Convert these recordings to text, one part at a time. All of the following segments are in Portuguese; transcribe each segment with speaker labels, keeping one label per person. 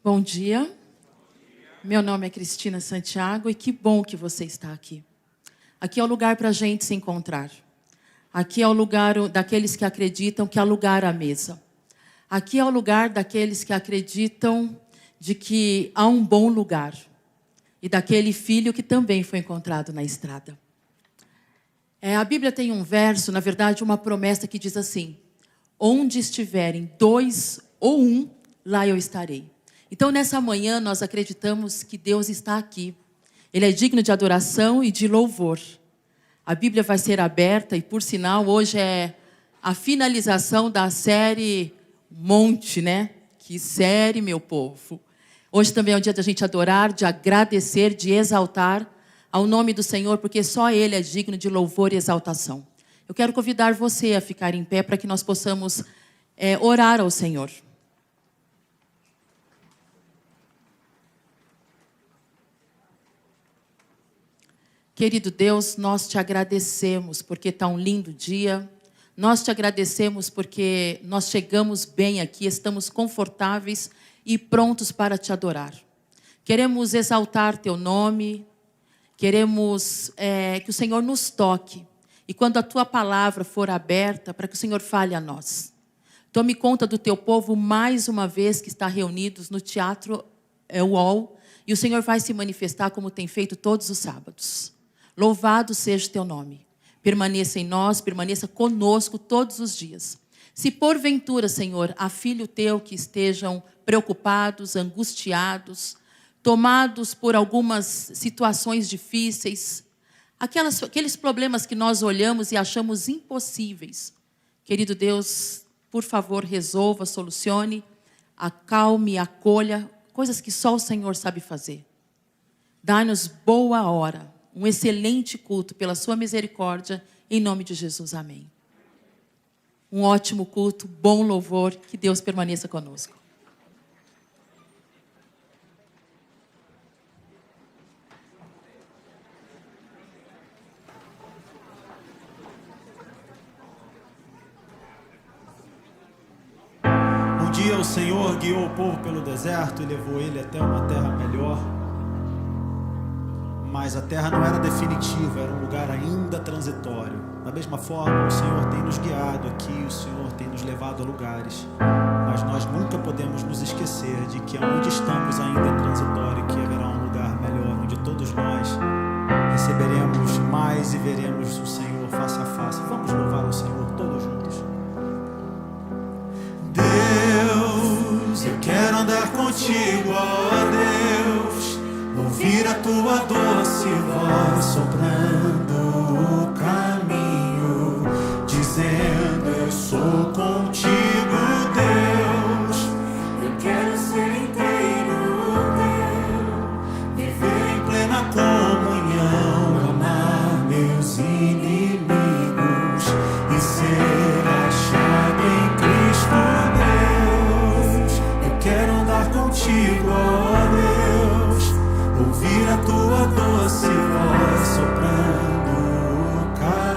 Speaker 1: Bom dia, meu nome é Cristina Santiago e que bom que você está aqui. Aqui é o lugar para a gente se encontrar. Aqui é o lugar daqueles que acreditam que há lugar à mesa. Aqui é o lugar daqueles que acreditam de que há um bom lugar. E daquele filho que também foi encontrado na estrada. A Bíblia tem um verso, na verdade uma promessa que diz assim: onde estiverem dois ou um, lá eu estarei. Então, nessa manhã, nós acreditamos que Deus está aqui. Ele é digno de adoração e de louvor. A Bíblia vai ser aberta e, por sinal, hoje é a finalização da série Monte, né? Que série, meu povo. Hoje também é um dia da gente adorar, de agradecer, de exaltar ao nome do Senhor, porque só Ele é digno de louvor e exaltação. Eu quero convidar você a ficar em pé para que nós possamos orar ao Senhor. Querido Deus, nós te agradecemos porque está um lindo dia. Nós te agradecemos porque nós chegamos bem aqui, estamos confortáveis e prontos para te adorar. Queremos exaltar teu nome, queremos que o Senhor nos toque. E quando a tua palavra for aberta, para que o Senhor fale a nós. Tome conta do teu povo mais uma vez que está reunidos no Teatro UOL. E o Senhor vai se manifestar como tem feito todos os sábados. Louvado seja o teu nome. Permaneça em nós, permaneça conosco todos os dias. Se porventura, Senhor, há filho teu que estejam preocupados, angustiados, tomados por algumas situações difíceis, aqueles problemas que nós olhamos e achamos impossíveis. Querido Deus, por favor, resolva, solucione, acalme, acolha, coisas que só o Senhor sabe fazer. Dá-nos boa hora, um excelente culto pela sua misericórdia, em nome de Jesus, amém. Um ótimo culto, bom louvor, que Deus permaneça conosco.
Speaker 2: Um dia o Senhor guiou o povo pelo deserto e levou ele até uma terra melhor. Mas a terra não era definitiva, era um lugar ainda transitório. Da mesma forma, o Senhor tem nos guiado aqui, o Senhor tem nos levado a lugares. Mas nós nunca podemos nos esquecer de que onde estamos ainda é transitório, que haverá um lugar melhor, onde todos nós receberemos mais e veremos o Senhor face a face. Vamos louvar o Senhor todos juntos. Deus, eu quero andar contigo, ó Deus. Ouvir a tua doce voz soprando o caminho, dizendo eu sou contigo, Deus. Eu quero ser inteiro teu, viver em plena comunhão, amar meus inimigos e ser achado em Cristo, Deus. Eu quero andar contigo, ó Deus. Ouvir a tua doce voz soprando o caminho.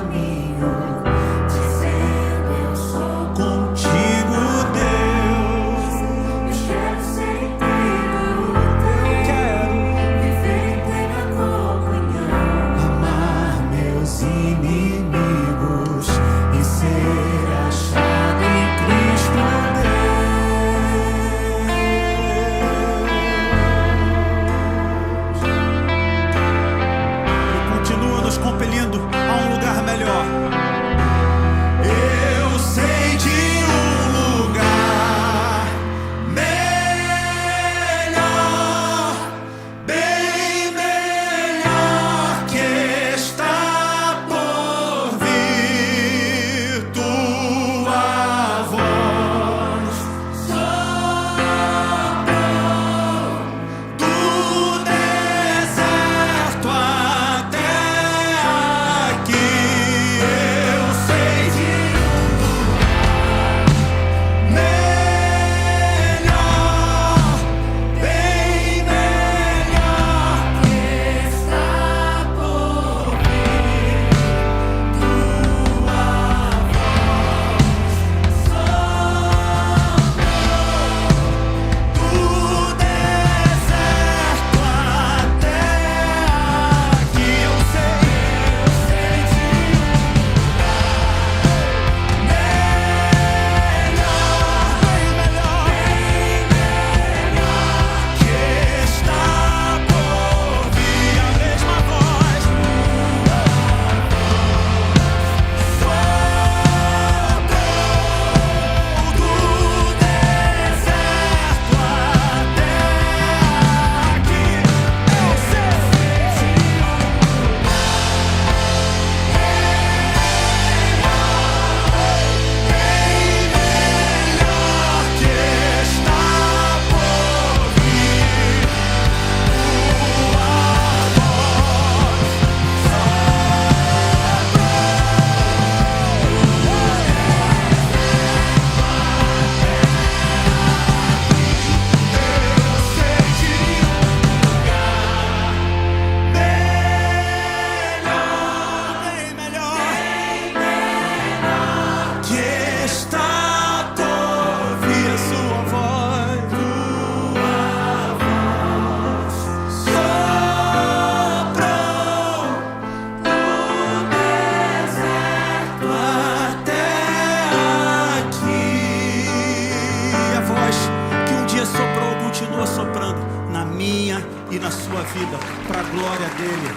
Speaker 2: você soprou, continua soprando na minha e na sua vida, para a glória dele.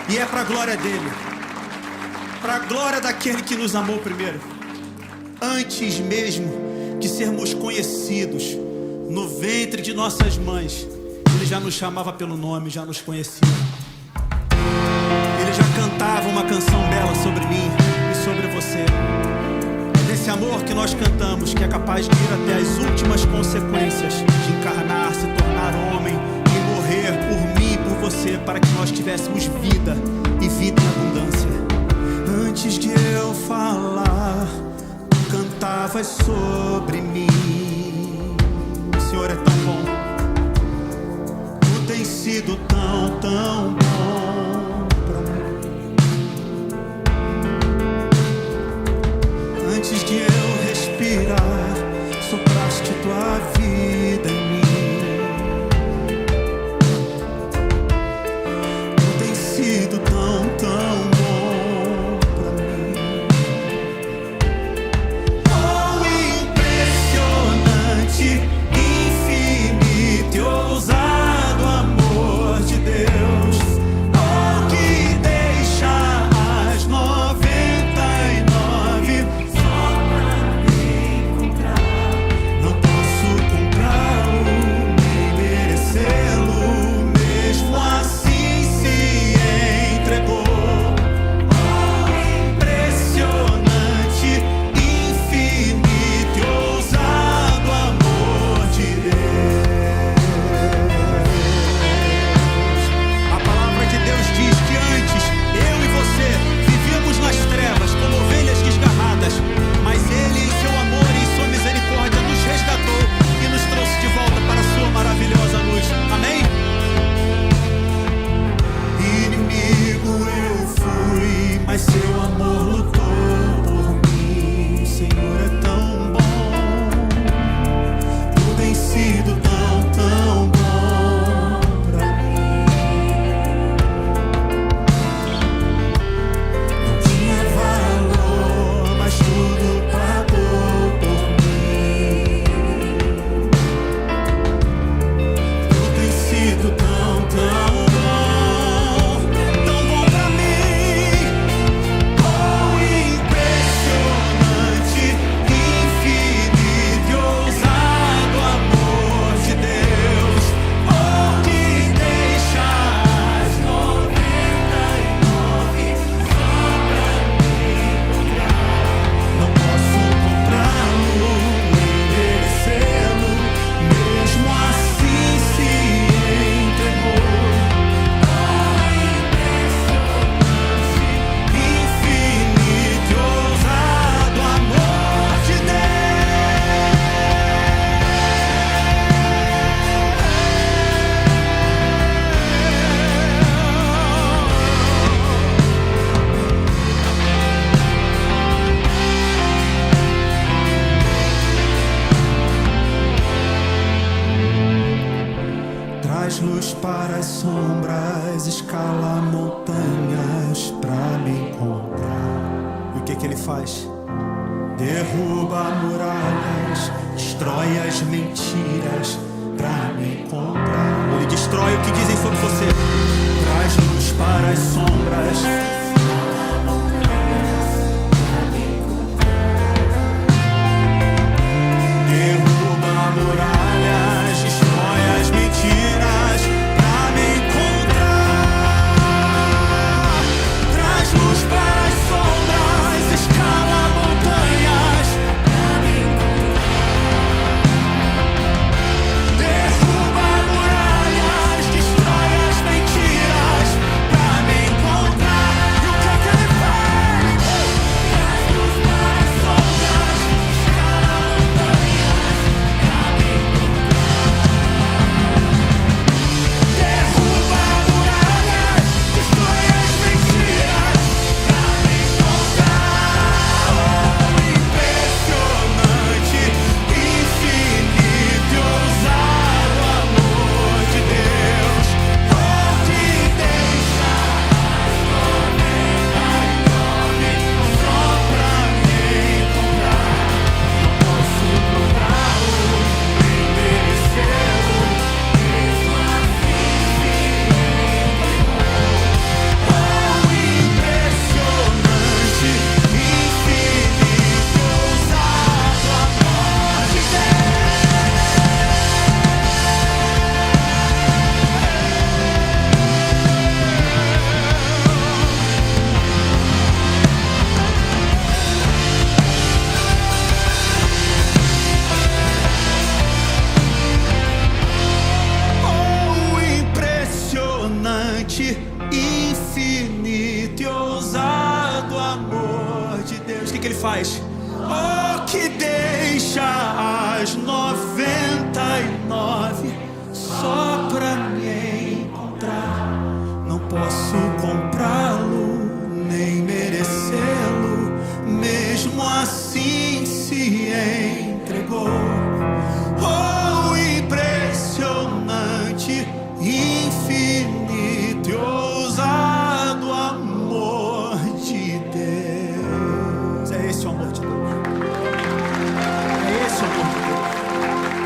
Speaker 2: E é para a glória dele, para a glória daquele que nos amou primeiro. Antes mesmo de sermos conhecidos no ventre de nossas mães, ele já nos chamava pelo nome, já nos conhecia. Ele já cantava uma canção bela sobre mim e sobre você. Desse amor que nós cantamos, que é capaz de ir até as últimas consequências, de encarnar, se tornar homem e morrer por mim e por você, para que nós tivéssemos vida e vida em abundância. Antes de eu falar, tu cantavas sobre mim. O Senhor é tão bom, tu tens sido tão, tão bom pra mim. Antes de eu respirar, sopraste tua vida em mim. Tu tens sido tão, tão bom pra mim. Oh, impressionante, infinito e ousado amor de Deus. Oh, que deixa as 99 só pra me encontrar. Não posso comprá-lo, nem merecê-lo, mesmo assim se entregou. Oh, impressionante, infinito e ousado amor de Deus. A palavra de Deus diz que antes eu e você vivíamos nas trevas como ovelhas desgarradas, mas Ele, em seu amor e em sua misericórdia, nos resgatou e nos trouxe de volta para a sua maravilhosa luz. Amém? Inimigo eu fui, mas seu amor lutou por mim. O Senhor é tão bom, tu tens sido tão, tão bom pra mim. Não tinha valor, mas tudo pagou por mim. Tu tens sido tão, tão bom pra mim. Oh, impressionante, infinito e ousado amor de Deus. Oh, que deixa as 99 só pra me encontrar. Não posso comprá-lo, nem merecê-lo, mesmo assim se entregou. Oh, impressionante, infinito e ousado amor de Deus. Traz luz para as sombras, escala montanhas pra me encontrar. E o que ele faz? Derruba muralhas, destrói as mentiras pra me encontrar. Ele destrói o que dizem sobre você. Traz luz para as sombras. Derruba muralhas, destrói as mentiras pra me encontrar. Traz luz para as sombras, escala montanhas pra me encontrar. Derruba muralhas, destrói as mentiras pra me encontrar. faz? Oh, que deixa as 99 só pra me encontrar. Não posso comprá-lo, nem merecê-lo, mesmo assim se entregou. Oh, impressionante, infinito e ousado amor de Deus. É esse o amor de Deus. É esse o amor de Deus.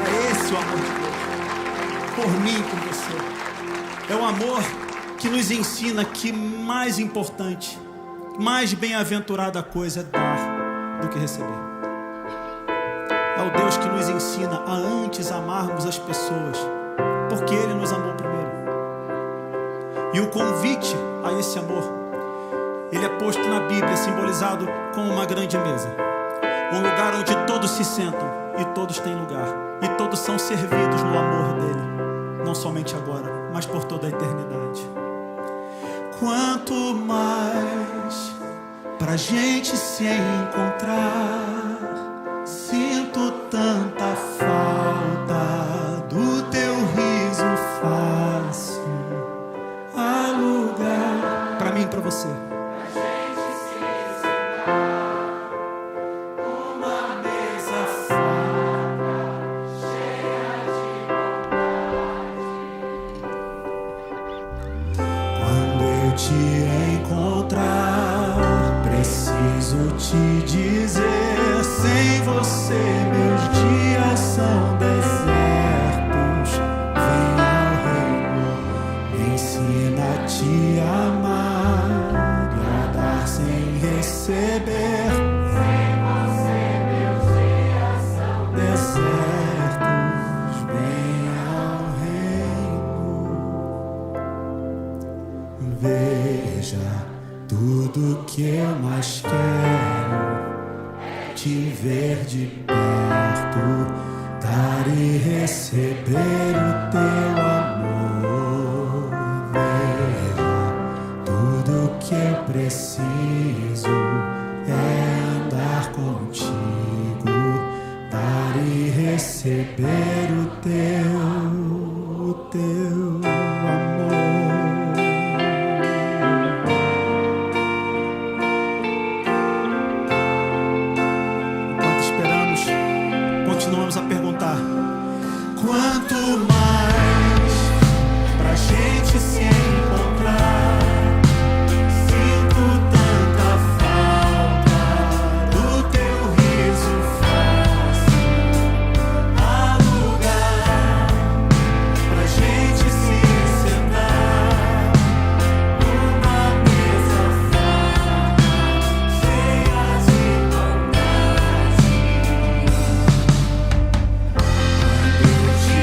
Speaker 2: É esse o amor de Deus. Por mim, por você. É um amor que nos ensina que mais importante, mais bem-aventurada coisa é dar do que receber. É o Deus que nos ensina a antes amarmos as pessoas, porque Ele nos amou primeiro. E o convite a esse amor, ele é posto na Bíblia, simbolizado como uma grande mesa. Um lugar onde todos se sentam e todos têm lugar. E todos são servidos no amor dele. Não somente agora, mas por toda a eternidade. Quanto mais pra gente se encontrar, sinto tanta falta do teu riso fácil. Há lugar pra mim e pra você. Te dizer, sem você meus dias são desertos. Vem ao reino, me ensina a te amar e a dar sem receber. Sem você meus dias são desertos. Vem ao reino, veja. Tudo que eu mais quero é te ver de perto, dar e receber o teu amor. Veja, tudo que eu preciso é andar contigo, dar e receber o teu amor. Continuamos a perguntar: quanto mais pra gente se encontrar, sinto tanta falta do teu riso fácil. Há lugar pra gente se sentar numa mesa farta, cheia de bondade. Eu te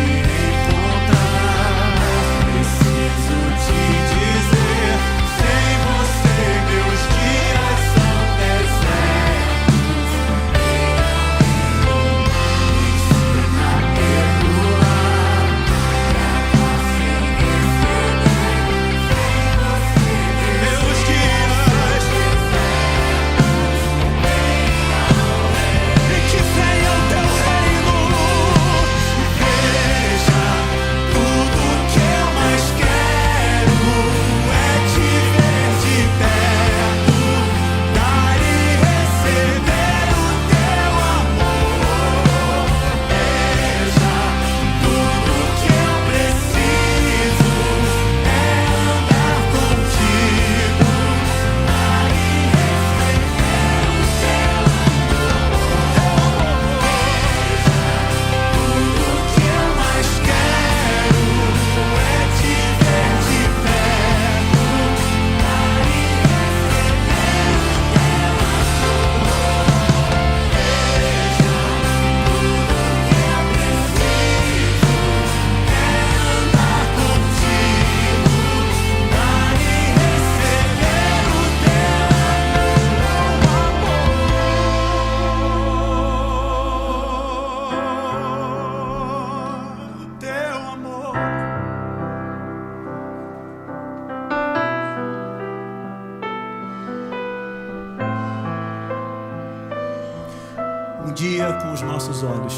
Speaker 2: dia, com os nossos olhos,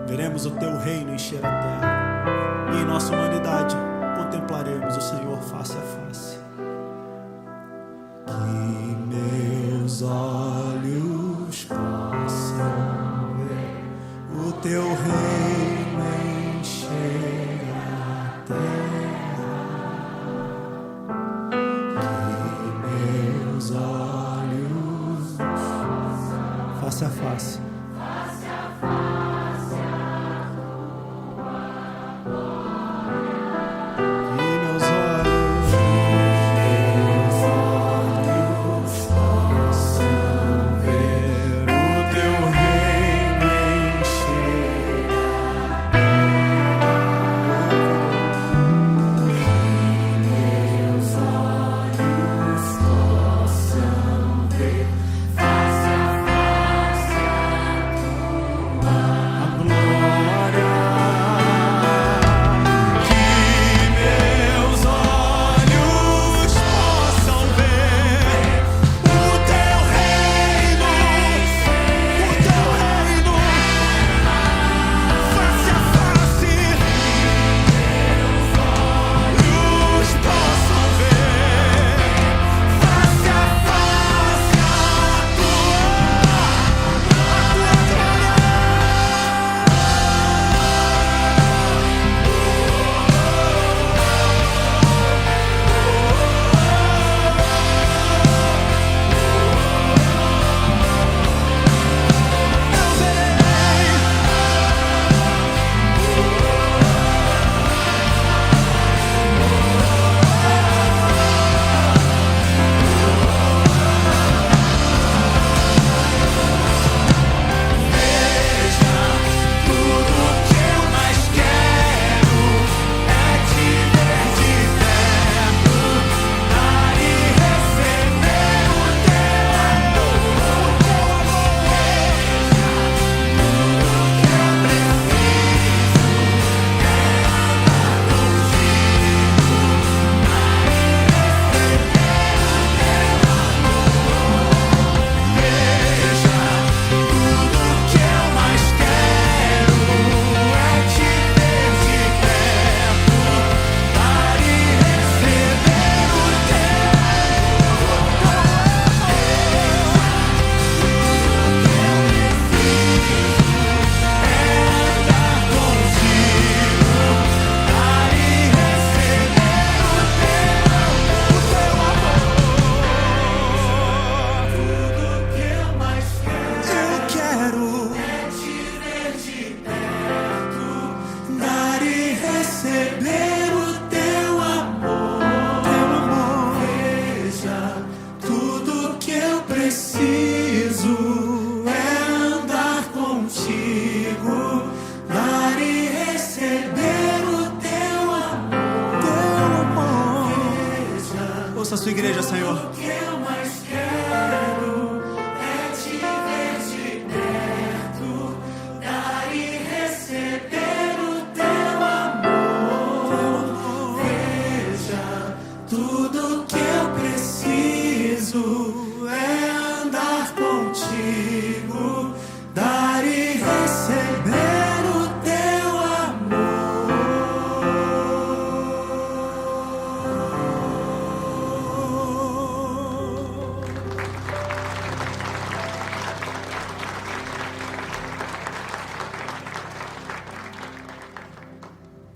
Speaker 2: veremos o teu reino encher a terra. E em nossa humanidade, contemplaremos o Senhor face a face. Que meus olhos possam ver o teu reino encher a terra. Que meus olhos face a face. Ouça a sua igreja, Senhor. O que eu mais quero é te ver de perto, dar e receber o teu amor. Veja, tudo que eu preciso é andar contigo, dar e receber o teu amor.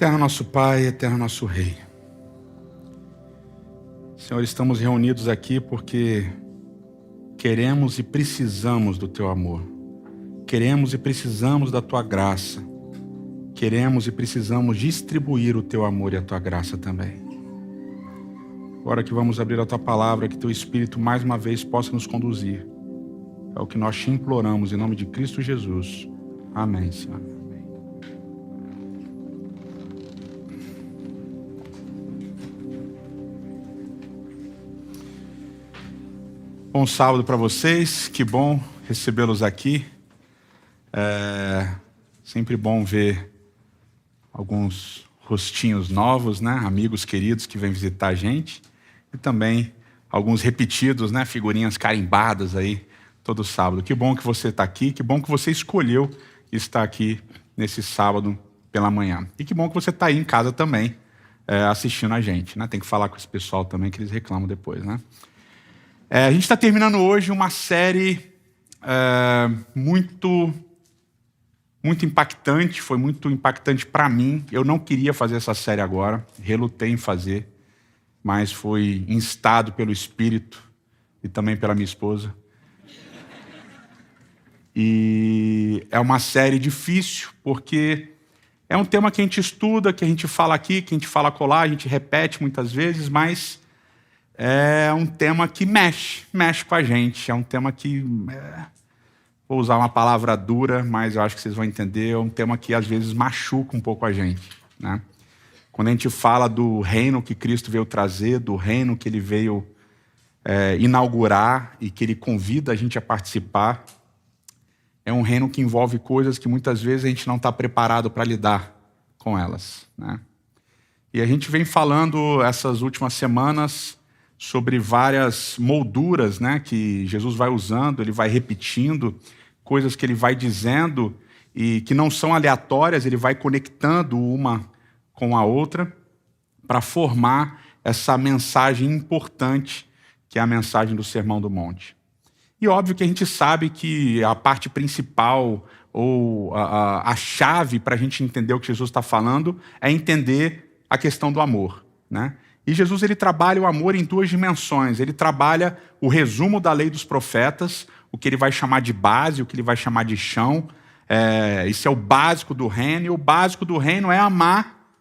Speaker 3: Eterno nosso Pai, eterno nosso Rei. Senhor, estamos reunidos aqui porque queremos e precisamos do Teu amor. Queremos e precisamos da Tua graça. Queremos e precisamos distribuir o Teu amor e a Tua graça também. Agora que vamos abrir a Tua palavra, que Teu Espírito mais uma vez possa nos conduzir. É o que nós te imploramos em nome de Cristo Jesus. Amém, Senhor. Bom sábado para vocês, que bom recebê-los aqui. Sempre bom ver alguns rostinhos novos, né? Amigos queridos que vêm visitar a gente. E também alguns repetidos, né? Figurinhas carimbadas aí todo sábado. Que bom que você está aqui, que bom que você escolheu estar aqui nesse sábado pela manhã. E que bom que você está aí em casa também, assistindo a gente, né? Tem que falar com esse pessoal também, que eles reclamam depois, né? A gente está terminando hoje uma série muito impactante, foi muito impactante para mim. Eu não queria fazer essa série agora, relutei em fazer, mas fui instado pelo Espírito e também pela minha esposa. E é uma série difícil, porque é um tema que a gente estuda, que a gente fala aqui, que a gente fala acolá, a gente repete muitas vezes, mas é um tema que mexe com a gente. É um tema que, vou usar uma palavra dura, mas eu acho que vocês vão entender, é um tema que às vezes machuca um pouco a gente, né? Quando a gente fala do reino que Cristo veio trazer, do reino que Ele veio inaugurar e que Ele convida a gente a participar, é um reino que envolve coisas que muitas vezes a gente não está preparado para lidar com elas, né? E a gente vem falando essas últimas semanas sobre várias molduras, né, que Jesus vai usando, Ele vai repetindo, coisas que Ele vai dizendo e que não são aleatórias, Ele vai conectando uma com a outra para formar essa mensagem importante que é a mensagem do Sermão do Monte. E óbvio que a gente sabe que a parte principal ou a chave para a gente entender o que Jesus está falando é entender a questão do amor, né? E Jesus ele trabalha o amor em duas dimensões. Ele trabalha o resumo da lei dos profetas, o que ele vai chamar de base, o que ele vai chamar de chão. Isso é o básico do reino, e o básico do reino é amar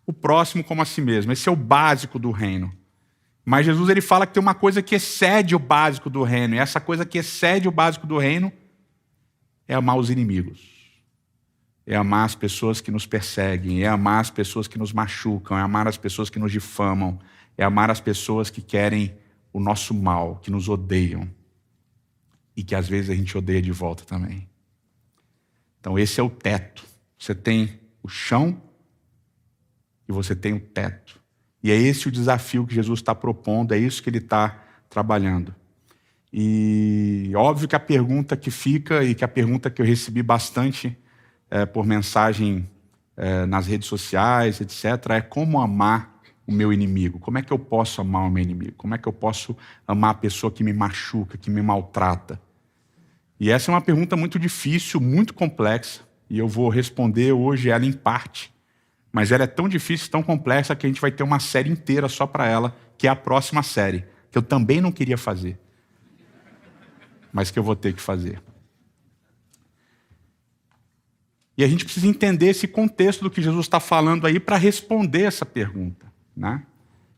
Speaker 3: o próximo como a si mesmo. Esse é o básico do reino. Mas Jesus ele fala que tem uma coisa que excede o básico do reino, e essa coisa que excede o básico do reino é amar os inimigos. É amar as pessoas que nos perseguem, é amar as pessoas que nos machucam, é amar as pessoas que nos difamam, é amar as pessoas que querem o nosso mal, que nos odeiam e que às vezes a gente odeia de volta também. Então esse é o teto. Você tem o chão e você tem o teto. E é esse o desafio que Jesus está propondo, é isso que Ele está trabalhando. E óbvio que a pergunta que fica, e que a pergunta que eu recebi bastante por mensagem nas redes sociais, etc., é como amar o meu inimigo? Como é que eu posso amar o meu inimigo? Como é que eu posso amar a pessoa que me machuca, que me maltrata? E essa é uma pergunta muito difícil, muito complexa, e eu vou responder hoje ela em parte. Mas ela é tão difícil, tão complexa, que a gente vai ter uma série inteira só para ela, que é a próxima série, que eu também não queria fazer, mas que eu vou ter que fazer. E a gente precisa entender esse contexto do que Jesus está falando aí para responder essa pergunta, né?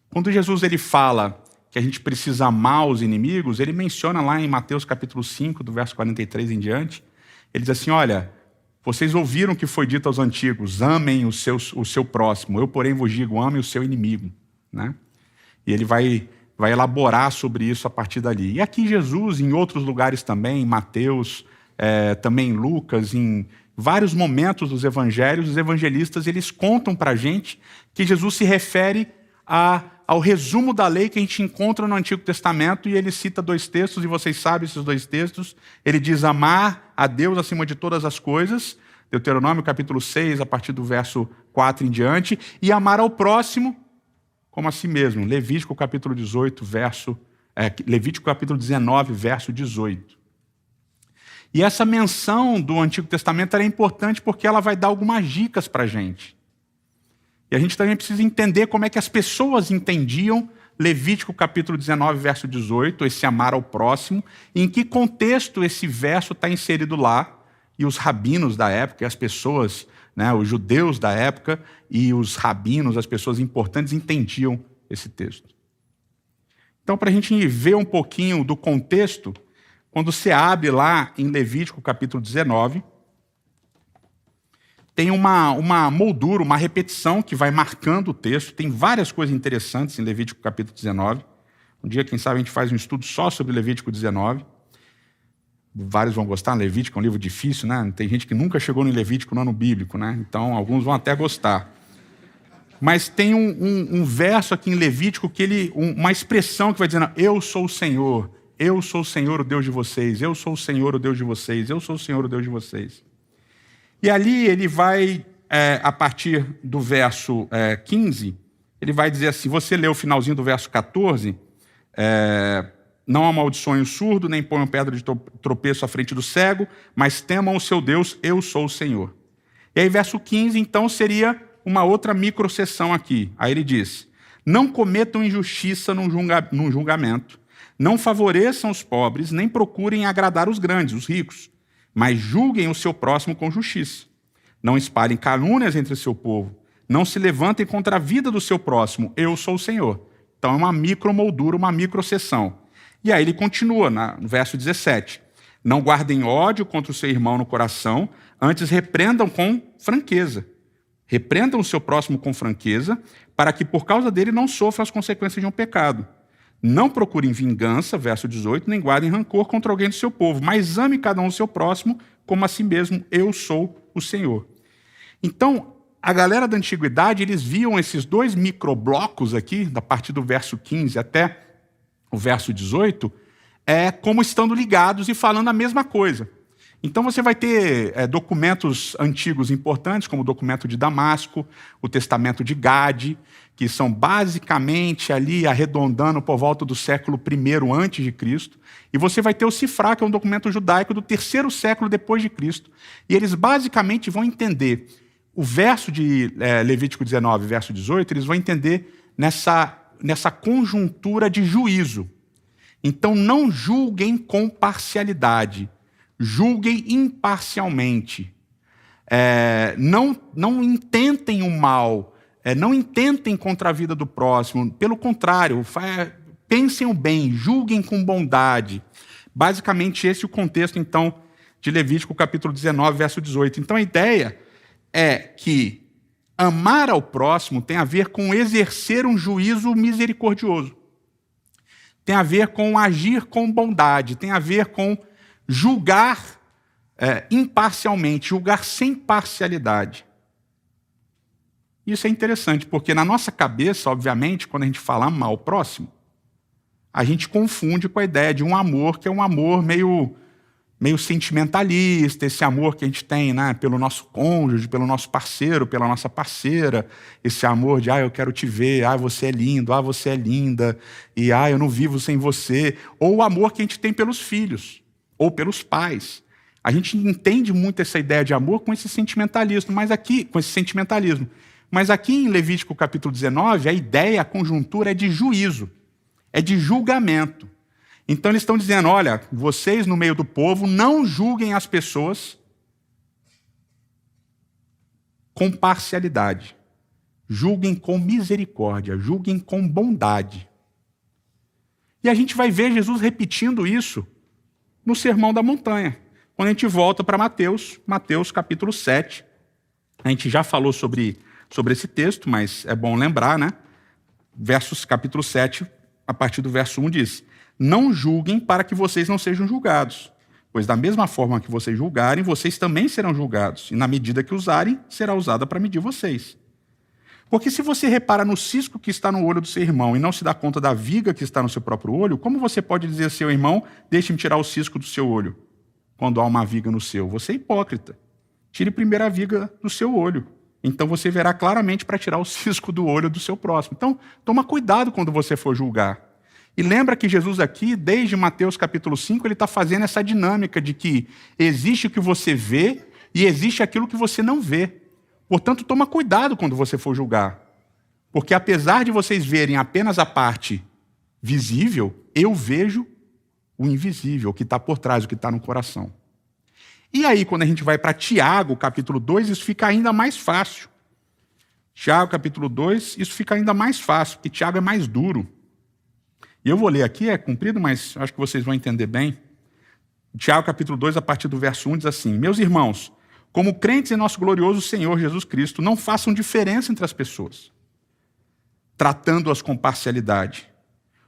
Speaker 3: Quando Jesus ele fala que a gente precisa amar os inimigos, ele menciona lá em Mateus capítulo 5, do verso 43 em diante, ele diz assim, olha, vocês ouviram o que foi dito aos antigos, amem o seu próximo, eu porém vos digo, ame o seu inimigo, né? E ele vai elaborar sobre isso a partir dali. E aqui Jesus, em outros lugares também, em Mateus, também em Lucas, em vários momentos dos evangelhos, os evangelistas eles contam para a gente que Jesus se refere ao resumo da lei que a gente encontra no Antigo Testamento, e ele cita dois textos, e vocês sabem esses dois textos. Ele diz amar a Deus acima de todas as coisas, Deuteronômio capítulo 6, a partir do verso 4 em diante, e amar ao próximo como a si mesmo, Levítico capítulo 19, verso 18. E essa menção do Antigo Testamento é importante porque ela vai dar algumas dicas para a gente. E a gente também precisa entender como é que as pessoas entendiam Levítico capítulo 19, verso 18, esse amar ao próximo, e em que contexto esse verso está inserido lá, e os rabinos da época, as pessoas, né, os judeus da época, e os rabinos, as pessoas importantes, entendiam esse texto. Então, para a gente ver um pouquinho do contexto, quando você abre lá em Levítico capítulo 19, tem uma moldura, uma repetição que vai marcando o texto. Tem várias coisas interessantes em Levítico capítulo 19. Um dia, quem sabe, a gente faz um estudo só sobre Levítico 19. Vários vão gostar. Levítico é um livro difícil, né? Tem gente que nunca chegou no Levítico no ano bíblico, né? Então, alguns vão até gostar. Mas tem um verso aqui em Levítico, uma expressão que vai dizendo, eu sou o Senhor, Eu sou o Senhor, o Deus de vocês. Eu sou o Senhor, o Deus de vocês. Eu sou o Senhor, o Deus de vocês. E ali ele vai, a partir do verso 15, ele vai dizer assim, você lê o finalzinho do verso 14, não amaldiçoem o surdo, nem ponham pedra de tropeço à frente do cego, mas temam o seu Deus, eu sou o Senhor. E aí verso 15, então, seria uma outra microsseção aqui. Aí ele diz, não cometam injustiça num julgamento, não favoreçam os pobres, nem procurem agradar os grandes, os ricos, mas julguem o seu próximo com justiça. Não espalhem calúnias entre o seu povo, não se levantem contra a vida do seu próximo, eu sou o Senhor. Então é uma micromoldura, uma microsseção. E aí ele continua no verso 17. Não guardem ódio contra o seu irmão no coração, antes repreendam com franqueza. Repreendam o seu próximo com franqueza, para que por causa dele não sofra as consequências de um pecado. Não procurem vingança, verso 18, nem guardem rancor contra alguém do seu povo, mas ame cada um o seu próximo como a si mesmo, eu sou o Senhor. Então, a galera da antiguidade, eles viam esses dois microblocos aqui, da partir do verso 15 até o verso 18, como estando ligados e falando a mesma coisa. Então você vai ter documentos antigos importantes, como o documento de Damasco, o testamento de Gade, que são basicamente ali arredondando por volta do século I antes de Cristo. E você vai ter o Sifrá, que é um documento judaico do 3º século depois de Cristo. E eles basicamente vão entender o verso de Levítico 19, verso 18, eles vão entender nessa conjuntura de juízo. Então não julguem com parcialidade, julguem imparcialmente. Não intentem o mal, não intentem contra a vida do próximo. Pelo contrário, pensem o bem, julguem com bondade. Basicamente esse é o contexto, então, de Levítico capítulo 19, verso 18. Então a ideia é que amar ao próximo tem a ver com exercer um juízo misericordioso. Tem a ver com agir com bondade, tem a ver com julgar imparcialmente, julgar sem parcialidade. Isso é interessante, porque na nossa cabeça, obviamente, quando a gente fala amar ao próximo, a gente confunde com a ideia de um amor que é um amor meio sentimentalista, esse amor que a gente tem, né, pelo nosso cônjuge, pelo nosso parceiro, pela nossa parceira, esse amor de, eu quero te ver, você é lindo, você é linda, e eu não vivo sem você, ou o amor que a gente tem pelos filhos, ou pelos pais. A gente entende muito essa ideia de amor com esse sentimentalismo, mas aqui em Levítico capítulo 19, a ideia, a conjuntura é de juízo, é de julgamento. Então eles estão dizendo, olha, vocês no meio do povo não julguem as pessoas com parcialidade. Julguem com misericórdia, julguem com bondade. E a gente vai ver Jesus repetindo isso no Sermão da Montanha. Quando a gente volta para Mateus capítulo 7, a gente já falou sobre esse texto, mas é bom lembrar, né? Capítulo 7, a partir do verso 1 diz, não julguem para que vocês não sejam julgados, pois da mesma forma que vocês julgarem, vocês também serão julgados, e na medida que usarem, será usada para medir vocês. Porque se você repara no cisco que está no olho do seu irmão e não se dá conta da viga que está no seu próprio olho, como você pode dizer ao seu irmão, deixe-me tirar o cisco do seu olho, quando há uma viga no seu? Você é hipócrita. Tire primeiro a viga do seu olho. Então você verá claramente para tirar o cisco do olho do seu próximo. Então, toma cuidado quando você for julgar. E lembra que Jesus aqui, desde Mateus capítulo 5, ele está fazendo essa dinâmica de que existe o que você vê e existe aquilo que você não vê. Portanto, toma cuidado quando você for julgar. Porque apesar de vocês verem apenas a parte visível, eu vejo o invisível, o que está por trás, o que está no coração. E aí, quando a gente vai para Tiago, capítulo 2, isso fica ainda mais fácil. Tiago, capítulo 2, isso fica ainda mais fácil, porque Tiago é mais duro. E eu vou ler aqui, é comprido, mas acho que vocês vão entender bem. Tiago, capítulo 2, a partir do verso 1, diz assim, meus irmãos, como crentes em nosso glorioso Senhor Jesus Cristo, não façam diferença entre as pessoas, tratando-as com parcialidade.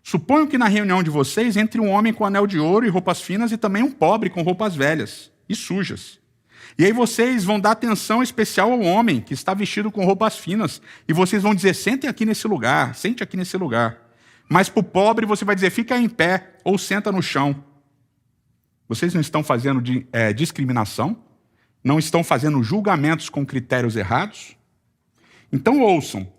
Speaker 3: Suponho que na reunião de vocês entre um homem com anel de ouro e roupas finas e também um pobre com roupas velhas e sujas. E aí vocês vão dar atenção especial ao homem que está vestido com roupas finas e vocês vão dizer, sente aqui nesse lugar. Mas para o pobre você vai dizer, fica em pé ou senta no chão. Vocês não estão fazendo discriminação? Não estão fazendo julgamentos com critérios errados? Então ouçam,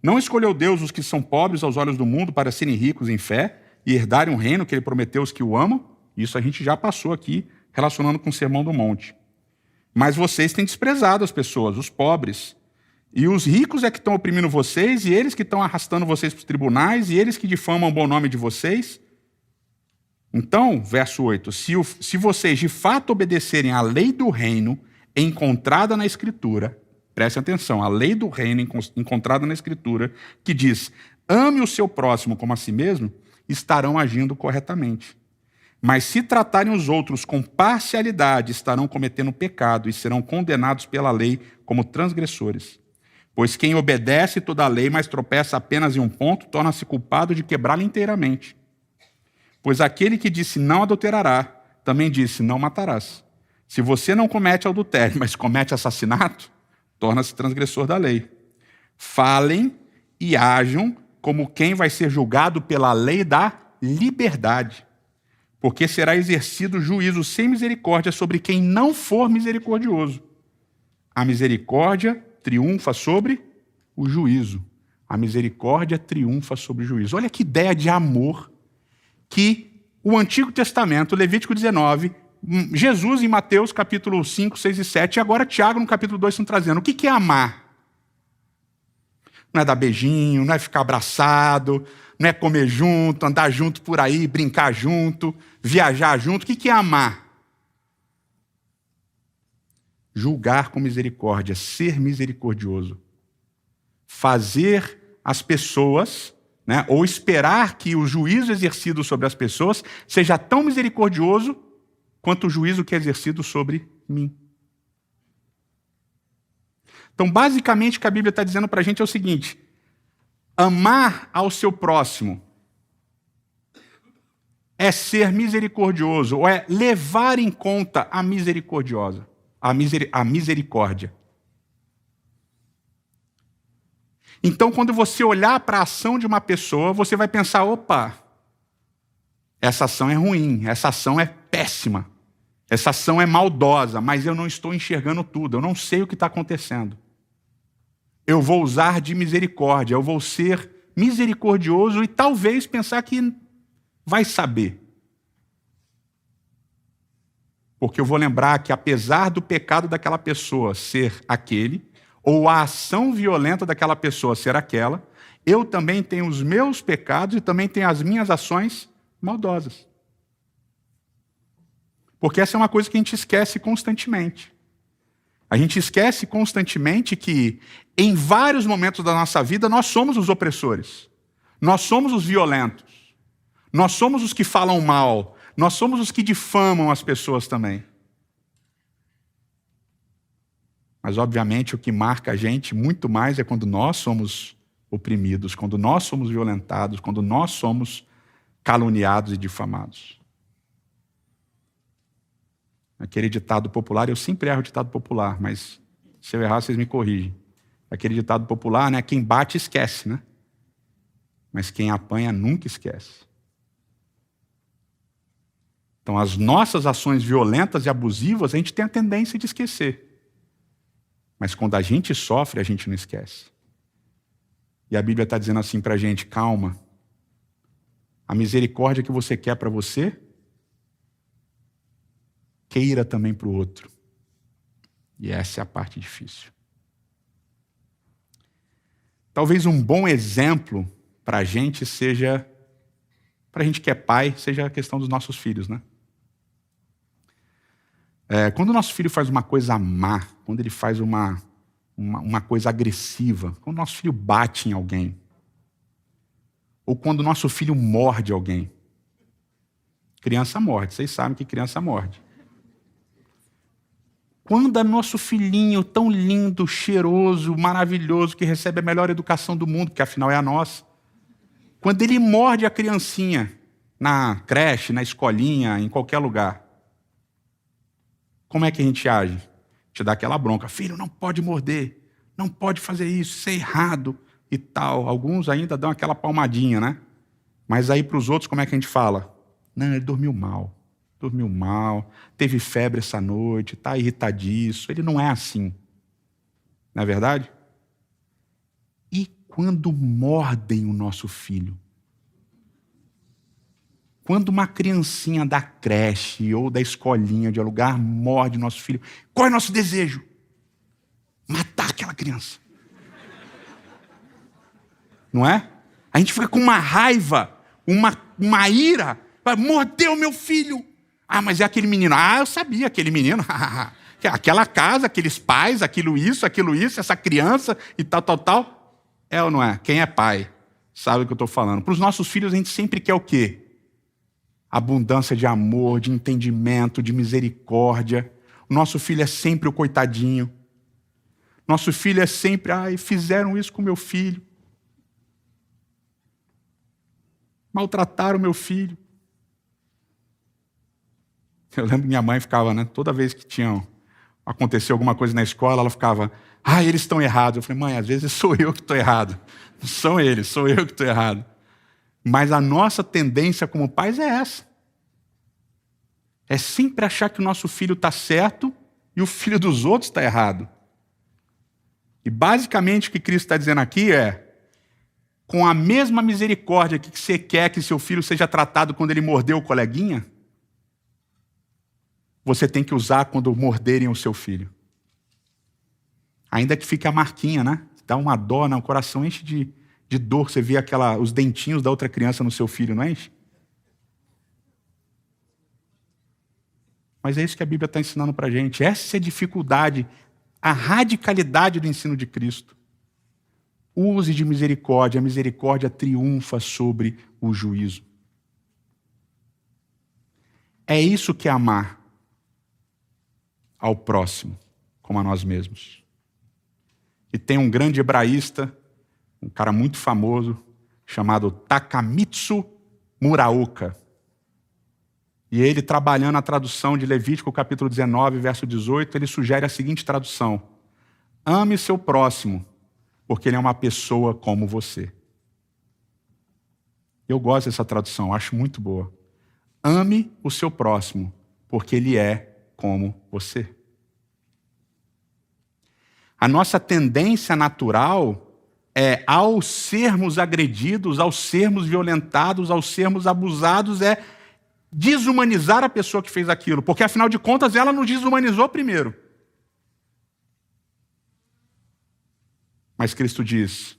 Speaker 3: não escolheu Deus os que são pobres aos olhos do mundo para serem ricos em fé e herdarem um reino que ele prometeu aos que o amam? Isso a gente já passou aqui, relacionando com o Sermão do Monte. Mas vocês têm desprezado as pessoas, os pobres. E os ricos é que estão oprimindo vocês, e eles que estão arrastando vocês para os tribunais, e eles que difamam o bom nome de vocês. Então, verso 8, se vocês de fato obedecerem à lei do reino encontrada na Escritura, prestem atenção, a lei do reino encontrada na Escritura, que diz, ame o seu próximo como a si mesmo, estarão agindo corretamente. Mas se tratarem os outros com parcialidade, estarão cometendo pecado e serão condenados pela lei como transgressores. Pois quem obedece toda a lei, mas tropeça apenas em um ponto, torna-se culpado de quebrá-la inteiramente. Pois aquele que disse não adulterará, também disse não matarás. Se você não comete adultério, mas comete assassinato, torna-se transgressor da lei. Falem e ajam como quem vai ser julgado pela lei da liberdade, porque será exercido juízo sem misericórdia sobre quem não for misericordioso. A misericórdia triunfa sobre o juízo. A misericórdia triunfa sobre o juízo. Olha que ideia de amor que o Antigo Testamento, Levítico 19, Jesus em Mateus capítulo 5, 6 e 7, e agora Tiago no capítulo 2 estão trazendo. O que é amar? Não é dar beijinho, não é ficar abraçado, não é comer junto, andar junto por aí, brincar junto, viajar junto. O que é amar? Julgar com misericórdia, ser misericordioso. Fazer as pessoas, ou esperar que o juízo exercido sobre as pessoas seja tão misericordioso quanto o juízo que é exercido sobre mim. Então, basicamente, o que a Bíblia está dizendo para a gente é o seguinte: amar ao seu próximo é ser misericordioso, ou é levar em conta a misericórdia. Então, quando você olhar para a ação de uma pessoa, você vai pensar, opa, essa ação é ruim, essa ação é péssima, essa ação é maldosa, mas eu não estou enxergando tudo, eu não sei o que está acontecendo. Eu vou usar de misericórdia, eu vou ser misericordioso e talvez pensar que vai saber. Porque eu vou lembrar que apesar do pecado daquela pessoa ser aquele, ou a ação violenta daquela pessoa ser aquela, eu também tenho os meus pecados e também tenho as minhas ações maldosas. Porque essa é uma coisa que a gente esquece constantemente. A gente esquece constantemente que, em vários momentos da nossa vida, nós somos os opressores. Nós somos os violentos. Nós somos os que falam mal. Nós somos os que difamam as pessoas também. Mas, obviamente, o que marca a gente muito mais é quando nós somos oprimidos, quando nós somos violentados, quando nós somos caluniados e difamados. Aquele ditado popular, eu sempre erro o ditado popular, mas se eu errar, vocês me corrigem. Aquele ditado popular, quem bate esquece, mas quem apanha nunca esquece. Então, as nossas ações violentas e abusivas, a gente tem a tendência de esquecer. Mas quando a gente sofre, a gente não esquece. E a Bíblia está dizendo assim para a gente, calma. A misericórdia que você quer para você, queira também para o outro. E essa é a parte difícil. Talvez um bom exemplo para a gente seja, para a gente que é pai, seja a questão dos nossos filhos, Quando o nosso filho faz uma coisa má, quando ele faz uma coisa agressiva, quando o nosso filho bate em alguém, ou quando o nosso filho morde alguém. Criança morde, vocês sabem que criança morde. Quando é nosso filhinho tão lindo, cheiroso, maravilhoso, que recebe a melhor educação do mundo, que afinal é a nossa, quando ele morde a criancinha na creche, na escolinha, em qualquer lugar, como é que a gente age? A gente dá aquela bronca. Filho, não pode morder, não pode fazer isso é errado e tal. Alguns ainda dão aquela palmadinha, Mas aí para os outros, como é que a gente fala? Não, ele dormiu mal, teve febre essa noite, está irritadiço. Ele não é assim. Não é verdade? E quando mordem o nosso filho? Quando uma criancinha da creche ou da escolinha de alugar morde o nosso filho, qual é o nosso desejo? Matar aquela criança. Não é? A gente fica com uma raiva, uma ira. Mordeu meu filho. Ah, mas é aquele menino. Ah, eu sabia, aquele menino. Aquela casa, aqueles pais, aquilo isso, essa criança e tal. É ou não é? Quem é pai sabe o que eu estou falando. Para os nossos filhos a gente sempre quer o quê? Abundância de amor, de entendimento, de misericórdia. O nosso filho é sempre o coitadinho. Nosso filho é sempre, fizeram isso com meu filho. Maltrataram meu filho. Eu lembro que minha mãe ficava, toda vez que aconteceu alguma coisa na escola, ela ficava, eles estão errados. Eu falei, mãe, às vezes sou eu que estou errado. Não são eles, sou eu que estou errado. Mas a nossa tendência como pais é essa. É sempre achar que o nosso filho está certo e o filho dos outros está errado. E basicamente o que Cristo está dizendo aqui é, com a mesma misericórdia que você quer que seu filho seja tratado quando ele mordeu o coleguinha, você tem que usar quando morderem o seu filho. Ainda que fique a marquinha, né? Dá uma dó, o coração enche de dor. Você vê os dentinhos da outra criança no seu filho, não enche? Mas é isso que a Bíblia está ensinando para a gente. Essa é a dificuldade, a radicalidade do ensino de Cristo. Use de misericórdia, a misericórdia triunfa sobre o juízo. É isso que é amar ao próximo, como a nós mesmos. E tem um grande hebraísta, um cara muito famoso, chamado Takamitsu Muraoka. E ele, trabalhando a tradução de Levítico, capítulo 19, verso 18, ele sugere a seguinte tradução: ame seu próximo, porque ele é uma pessoa como você. Eu gosto dessa tradução, acho muito boa. Ame o seu próximo, porque ele é como você. A nossa tendência natural é, ao sermos agredidos, ao sermos violentados, ao sermos abusados, é desumanizar a pessoa que fez aquilo, porque afinal de contas ela nos desumanizou primeiro. Mas Cristo diz,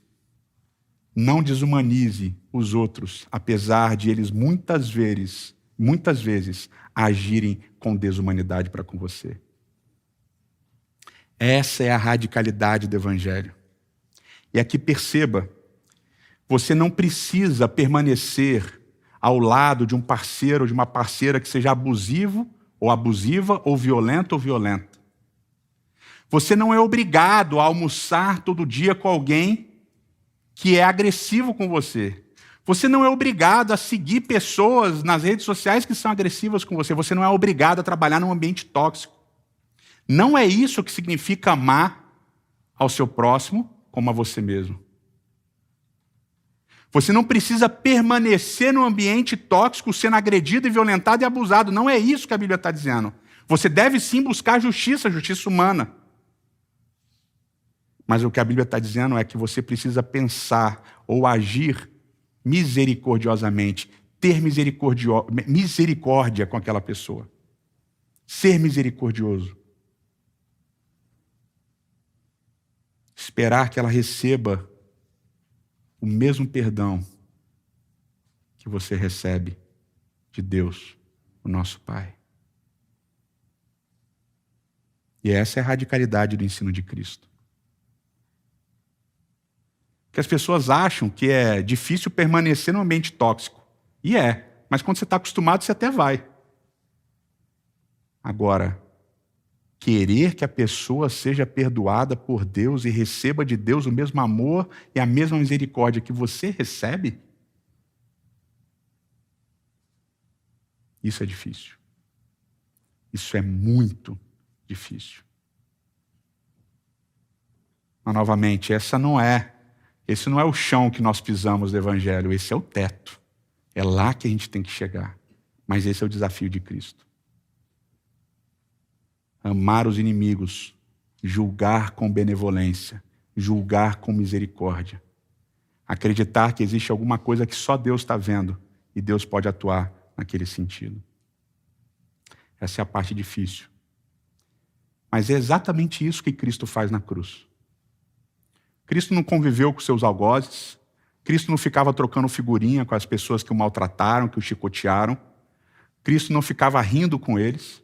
Speaker 3: não desumanize os outros, apesar de eles muitas vezes agirem com desumanidade para com você. Essa é a radicalidade do Evangelho. E aqui perceba, você não precisa permanecer ao lado de um parceiro ou de uma parceira que seja abusivo ou abusiva, ou violento ou violenta. Você não é obrigado a almoçar todo dia com alguém que é agressivo com você. Você não é obrigado a seguir pessoas nas redes sociais que são agressivas com você. Você não é obrigado a trabalhar num ambiente tóxico. Não é isso que significa amar ao seu próximo como a você mesmo. Você não precisa permanecer num ambiente tóxico, sendo agredido e violentado e abusado. Não é isso que a Bíblia está dizendo. Você deve sim buscar justiça humana. Mas o que a Bíblia está dizendo é que você precisa pensar ou agir misericordiosamente, ter misericórdia com aquela pessoa. Ser misericordioso. Esperar que ela receba o mesmo perdão que você recebe de Deus, o nosso Pai. E essa é a radicalidade do ensino de Cristo. Que as pessoas acham que é difícil permanecer num ambiente tóxico. E é, mas quando você está acostumado, você até vai. Agora, querer que a pessoa seja perdoada por Deus e receba de Deus o mesmo amor e a mesma misericórdia que você recebe, isso é difícil. Isso é muito difícil. Mas, novamente, esse não é o chão que nós pisamos do Evangelho, esse é o teto. É lá que a gente tem que chegar. Mas esse é o desafio de Cristo. Amar os inimigos, julgar com benevolência, julgar com misericórdia. Acreditar que existe alguma coisa que só Deus está vendo e Deus pode atuar naquele sentido. Essa é a parte difícil. Mas é exatamente isso que Cristo faz na cruz. Cristo não conviveu com seus algozes, Cristo não ficava trocando figurinha com as pessoas que o maltrataram, que o chicotearam, Cristo não ficava rindo com eles.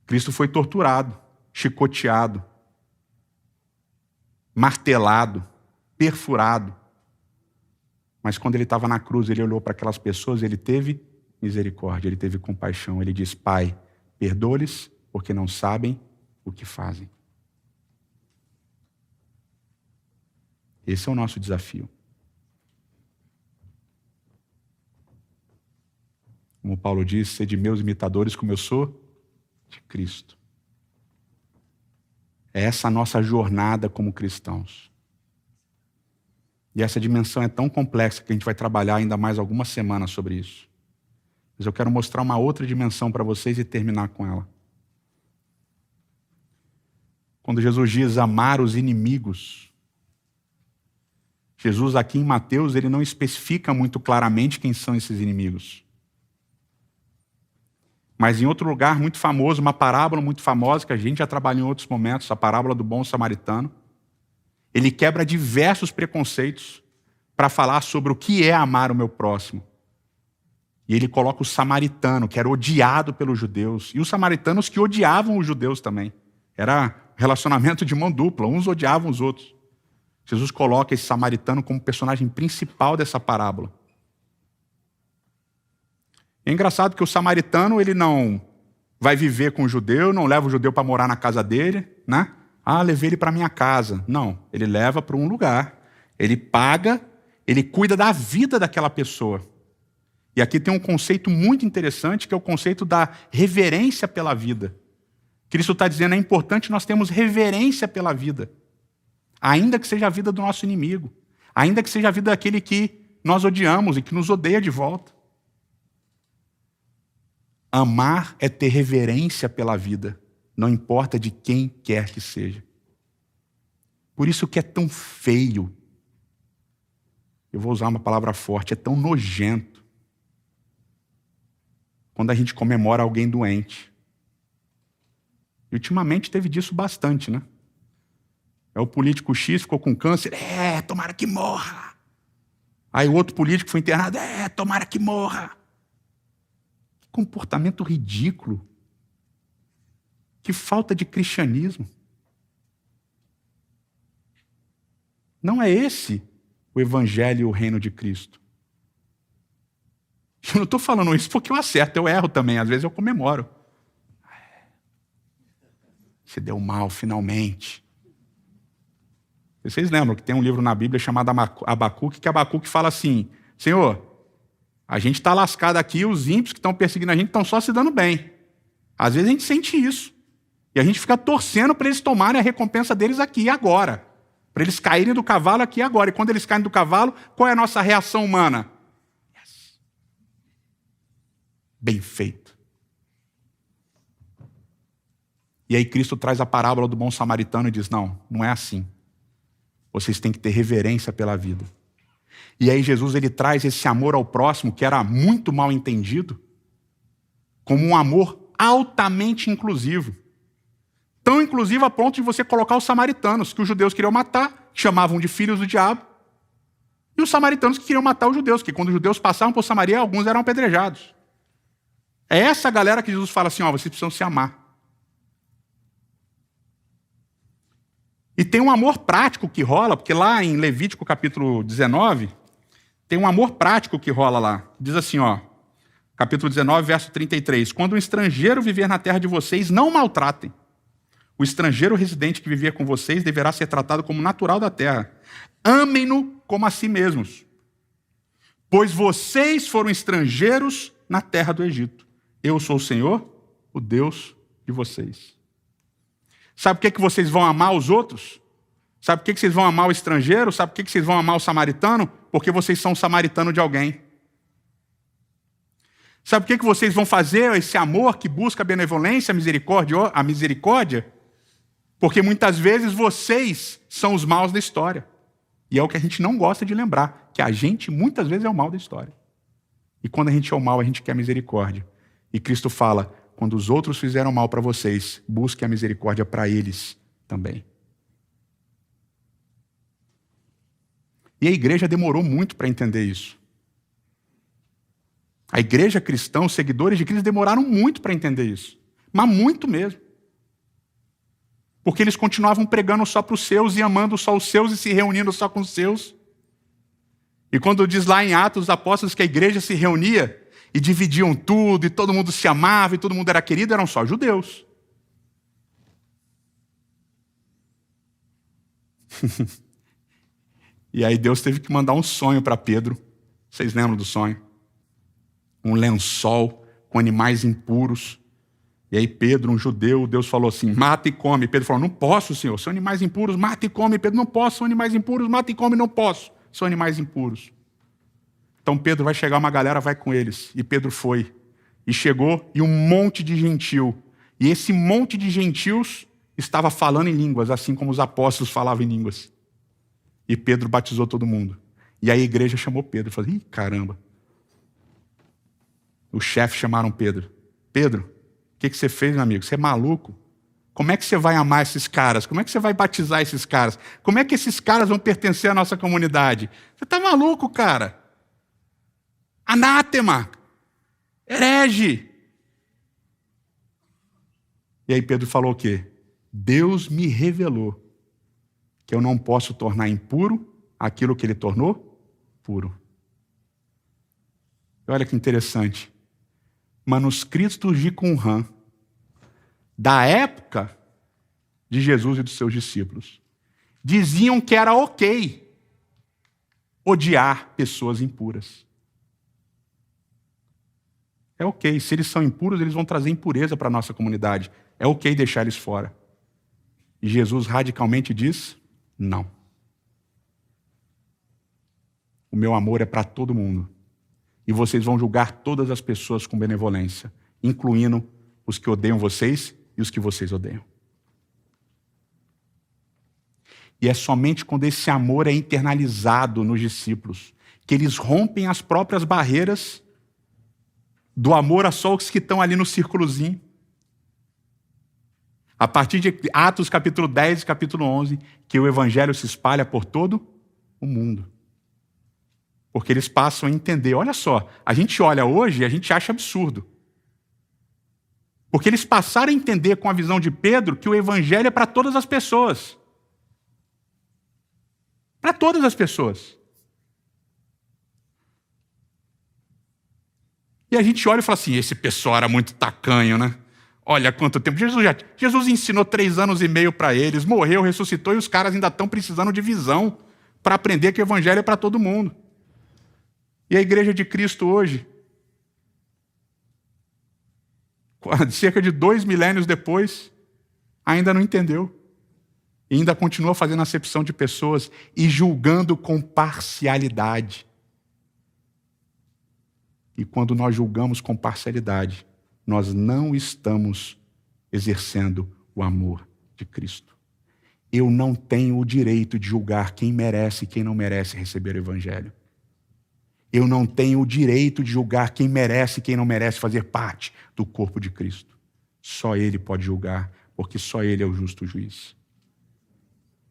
Speaker 3: Cristo foi torturado, chicoteado, martelado, perfurado. Mas quando ele estava na cruz, ele olhou para aquelas pessoas, ele teve misericórdia, ele teve compaixão. Ele diz: Pai, perdoa-lhes, porque não sabem o que fazem. Esse é o nosso desafio. Como Paulo diz, sede meus imitadores como eu sou de Cristo. É essa a nossa jornada como cristãos. E essa dimensão é tão complexa que a gente vai trabalhar ainda mais algumas semanas sobre isso. Mas eu quero mostrar uma outra dimensão para vocês e terminar com ela. Quando Jesus diz amar os inimigos, Jesus aqui em Mateus, ele não especifica muito claramente quem são esses inimigos. Mas em outro lugar muito famoso, uma parábola muito famosa, que a gente já trabalhou em outros momentos, a parábola do bom samaritano, ele quebra diversos preconceitos para falar sobre o que é amar o meu próximo. E ele coloca o samaritano, que era odiado pelos judeus, e os samaritanos que odiavam os judeus também. Era relacionamento de mão dupla, uns odiavam os outros. Jesus coloca esse samaritano como personagem principal dessa parábola. É engraçado que o samaritano, ele não vai viver com o judeu, não leva o judeu para morar na casa dele, né? Ah, levei ele para minha casa. Não, ele leva para um lugar, ele paga, ele cuida da vida daquela pessoa. E aqui tem um conceito muito interessante, que é o conceito da reverência pela vida. Cristo está dizendo, é importante nós termos reverência pela vida. Ainda que seja a vida do nosso inimigo. Ainda que seja a vida daquele que nós odiamos e que nos odeia de volta. Amar é ter reverência pela vida. Não importa de quem quer que seja. Por isso que é tão feio. Eu vou usar uma palavra forte. É tão nojento. Quando a gente comemora alguém doente. E ultimamente teve disso bastante, né? É o político X ficou com câncer. Tomara que morra. Aí o outro político foi internado. Tomara que morra. Que comportamento ridículo. Que falta de cristianismo. Não é esse o evangelho e o reino de Cristo. Eu não estou falando isso porque eu acerto, eu erro também. Às vezes eu comemoro. Você deu mal, finalmente. Vocês lembram que tem um livro na Bíblia chamado Abacuque, que Abacuque fala assim, Senhor, a gente está lascado aqui, os ímpios que estão perseguindo a gente estão só se dando bem. Às vezes a gente sente isso. E a gente fica torcendo para eles tomarem a recompensa deles aqui e agora. Para eles caírem do cavalo aqui e agora. E quando eles caem do cavalo, qual é a nossa reação humana? Yes. Bem feito. E aí Cristo traz a parábola do bom samaritano e diz, não, não é assim. Vocês têm que ter reverência pela vida. E aí Jesus ele traz esse amor ao próximo, que era muito mal entendido, como um amor altamente inclusivo. Tão inclusivo a ponto de você colocar os samaritanos, que os judeus queriam matar, chamavam de filhos do diabo, e os samaritanos que queriam matar os judeus, que quando os judeus passavam por Samaria, alguns eram apedrejados. É essa galera que Jesus fala assim, vocês precisam se amar. E tem um amor prático que rola, porque lá em Levítico capítulo 19, tem um amor prático que rola lá. Diz assim, capítulo 19, verso 33. Quando um estrangeiro viver na terra de vocês, não o maltratem. O estrangeiro residente que viver com vocês deverá ser tratado como natural da terra. Amem-no como a si mesmos. Pois vocês foram estrangeiros na terra do Egito. Eu sou o Senhor, o Deus de vocês. Sabe por que vocês vão amar os outros? Sabe por que vocês vão amar o estrangeiro? Sabe por que vocês vão amar o samaritano? Porque vocês são samaritano de alguém. Sabe por que vocês vão fazer esse amor que busca a benevolência, a misericórdia? Porque muitas vezes vocês são os maus da história. E é o que a gente não gosta de lembrar, que a gente muitas vezes é o mal da história. E quando a gente é o mal, a gente quer misericórdia. E Cristo fala, quando os outros fizeram mal para vocês, busque a misericórdia para eles também. E a igreja demorou muito para entender isso. A igreja cristã, os seguidores de Cristo demoraram muito para entender isso. Mas muito mesmo. Porque eles continuavam pregando só para os seus e amando só os seus e se reunindo só com os seus. E quando diz lá em Atos dos Apóstolos que a igreja se reunia e dividiam tudo, e todo mundo se amava, e todo mundo era querido, eram só judeus. E aí Deus teve que mandar um sonho para Pedro. Vocês lembram do sonho? Um lençol com animais impuros. E aí Pedro, um judeu, Deus falou assim, mata e come. Pedro falou, não posso, Senhor, são animais impuros, mata e come. Pedro, não posso, são animais impuros, mata e come, não posso, são animais impuros. Então Pedro vai chegar, uma galera vai com eles. E Pedro foi. E chegou, e um monte de gentil. E esse monte de gentios estava falando em línguas, assim como os apóstolos falavam em línguas. E Pedro batizou todo mundo. E aí a igreja chamou Pedro. Falou, ih, caramba. Os chefes chamaram Pedro. Pedro, o que você fez, meu amigo? Você é maluco? Como é que você vai amar esses caras? Como é que você vai batizar esses caras? Como é que esses caras vão pertencer à nossa comunidade? Você está maluco, cara? Anátema! Herege! E aí Pedro falou o quê? Deus me revelou que eu não posso tornar impuro aquilo que ele tornou puro. E olha que interessante. Manuscritos de Qumran, da época de Jesus e dos seus discípulos, diziam que era ok odiar pessoas impuras. É ok, se eles são impuros, eles vão trazer impureza para a nossa comunidade. É ok deixar eles fora. E Jesus radicalmente diz, não. O meu amor é para todo mundo. E vocês vão julgar todas as pessoas com benevolência, incluindo os que odeiam vocês e os que vocês odeiam. E é somente quando esse amor é internalizado nos discípulos, que eles rompem as próprias barreiras do amor a só os que estão ali no círculozinho. A partir de Atos capítulo 10 e capítulo 11, que o evangelho se espalha por todo o mundo. Porque eles passam a entender, olha só, a gente olha hoje e a gente acha absurdo. Porque eles passaram a entender com a visão de Pedro que o evangelho é para todas as pessoas. Para todas as pessoas. E a gente olha e fala assim, esse pessoal era muito tacanho, né? Olha quanto tempo. Jesus ensinou 3 anos e meio para eles, morreu, ressuscitou e os caras ainda estão precisando de visão para aprender que o evangelho é para todo mundo. E a igreja de Cristo hoje, cerca de 2 milênios depois, ainda não entendeu. E ainda continua fazendo acepção de pessoas e julgando com parcialidade. E quando nós julgamos com parcialidade, nós não estamos exercendo o amor de Cristo. Eu não tenho o direito de julgar quem merece e quem não merece receber o evangelho. Eu não tenho o direito de julgar quem merece e quem não merece fazer parte do corpo de Cristo. Só Ele pode julgar, porque só Ele é o justo juiz.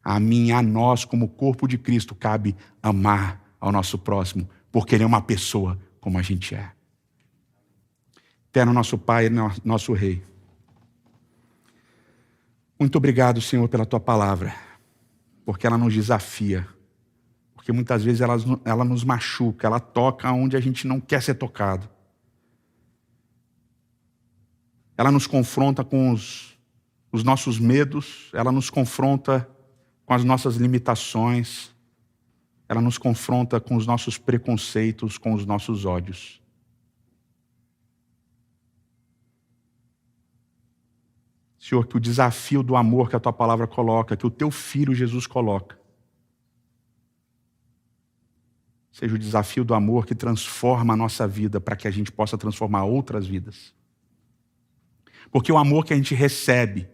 Speaker 3: A mim, a nós, como corpo de Cristo, cabe amar ao nosso próximo, porque Ele é uma pessoa como a gente é. Eterno nosso Pai, nosso Rei. Muito obrigado, Senhor, pela Tua palavra, porque ela nos desafia. Porque muitas vezes ela nos machuca, ela toca onde a gente não quer ser tocado. Ela nos confronta com os nossos medos, ela nos confronta com as nossas limitações, ela nos confronta com os nossos preconceitos, com os nossos ódios. Senhor, que o desafio do amor que a Tua palavra coloca, que o Teu Filho Jesus coloca, seja o desafio do amor que transforma a nossa vida para que a gente possa transformar outras vidas. Porque o amor que a gente recebe,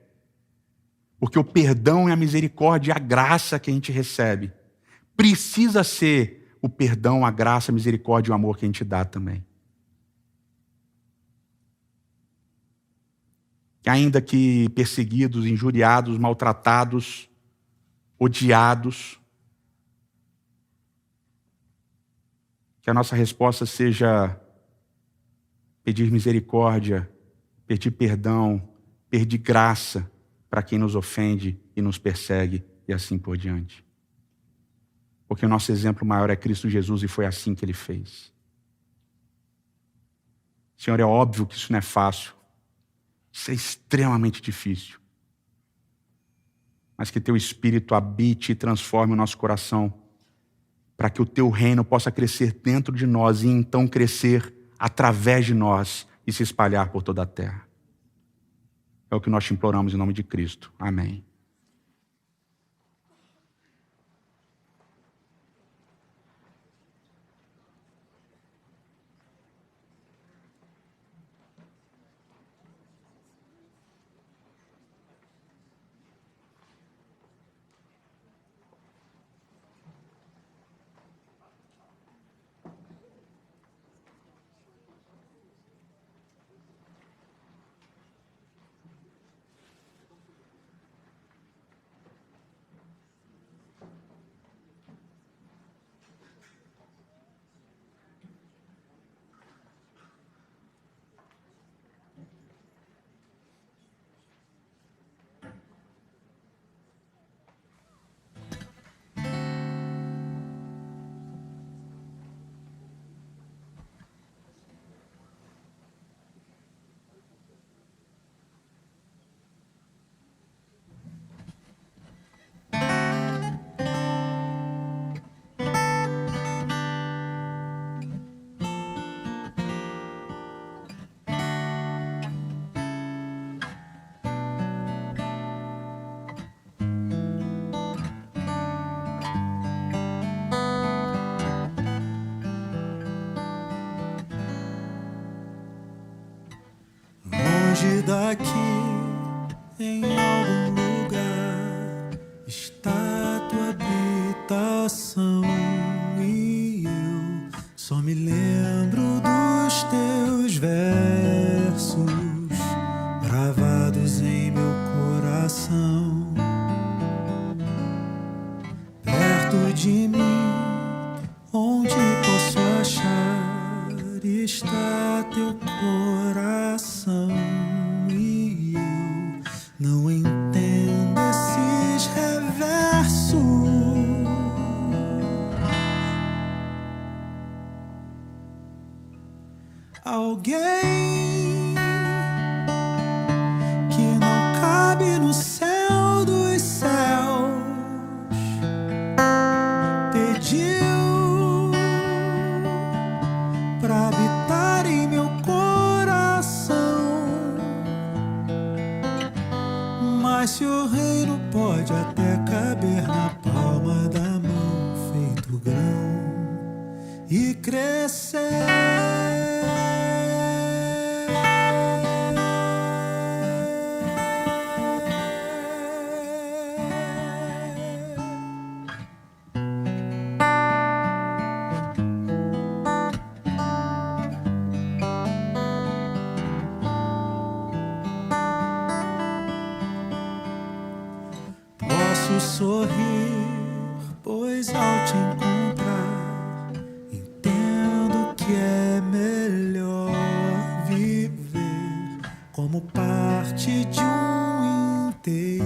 Speaker 3: porque o perdão e a misericórdia e a graça que a gente recebe, precisa ser o perdão, a graça, a misericórdia e o amor que a gente dá também. Que ainda que perseguidos, injuriados, maltratados, odiados, que a nossa resposta seja pedir misericórdia, pedir perdão, pedir graça para quem nos ofende e nos persegue e assim por diante. Porque o nosso exemplo maior é Cristo Jesus e foi assim que Ele fez. Senhor, é óbvio que isso não é fácil. Isso é extremamente difícil. Mas que Teu Espírito habite e transforme o nosso coração para que o Teu reino possa crescer dentro de nós e então crescer através de nós e se espalhar por toda a terra. É o que nós te imploramos em nome de Cristo. Amém.
Speaker 2: Longe daqui, em algum lugar, está tua habitação e eu só me lembro dos teus versos gravados em meu coração. Perto de mim, onde posso achar, está teu coração. Não entendo esses reversos. Alguém que não cabe no céu dos céus pediu pra habitar em meu coração. Mas se o reino pode até caber na palma da mão, feito grão e crescer. Sorrir, pois ao te encontrar entendo que é melhor viver como parte de um inteiro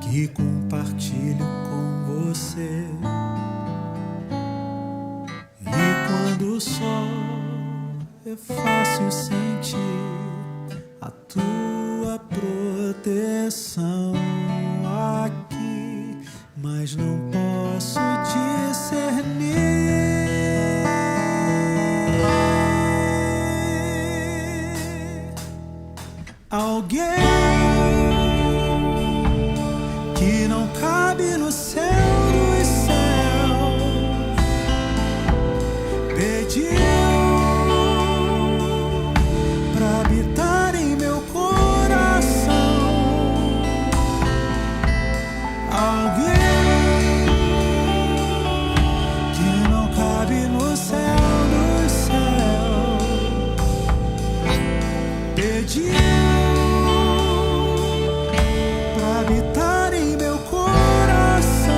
Speaker 2: que compartilho com você. E quando só é fácil sentir a tua proteção aqui, mas não posso discernir algo cabe no céu dos céus, pediu pra habitar em meu coração. Alguém que não cabe no céu dos céus, pediu pra habitar em meu coração.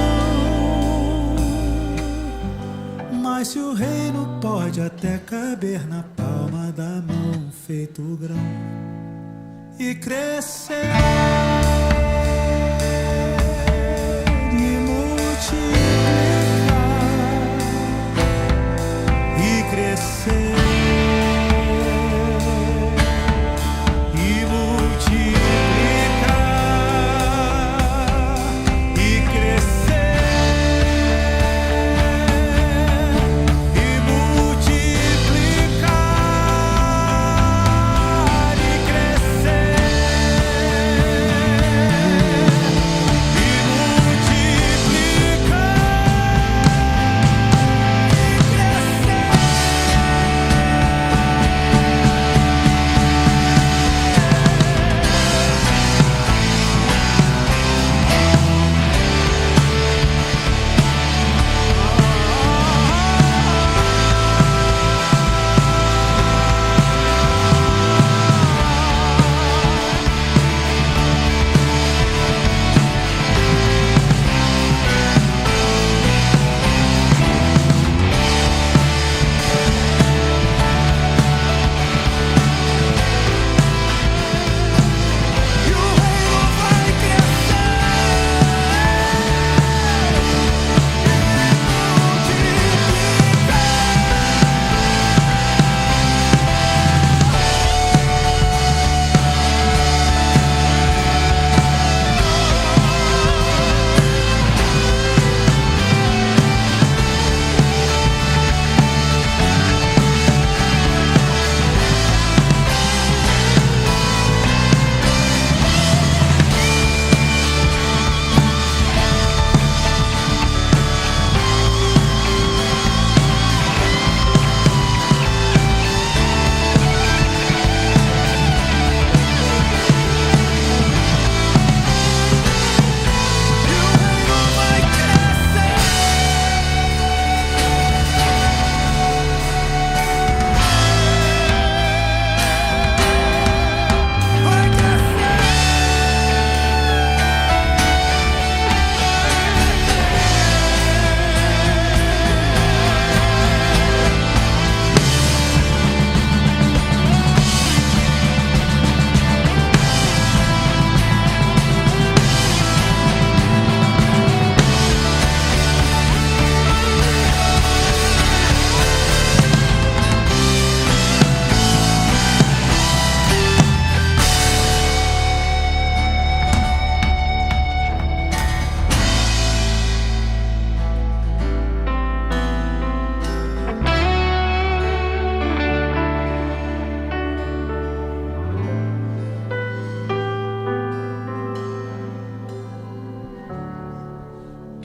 Speaker 2: Mas se o reino pode até caber na palma da mão, feito grão, e crescer e multiplicar, e crescer e multiplicar, e crescer e multiplicar, e crescer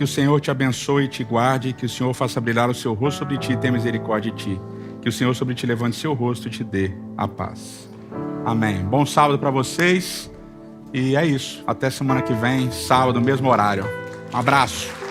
Speaker 3: Que o Senhor te abençoe e te guarde, que o Senhor faça brilhar o seu rosto sobre ti e tenha misericórdia de ti. Que o Senhor sobre ti levante seu rosto e te dê a paz. Amém. Bom sábado para vocês. E é isso. Até semana que vem, sábado, mesmo horário. Um abraço.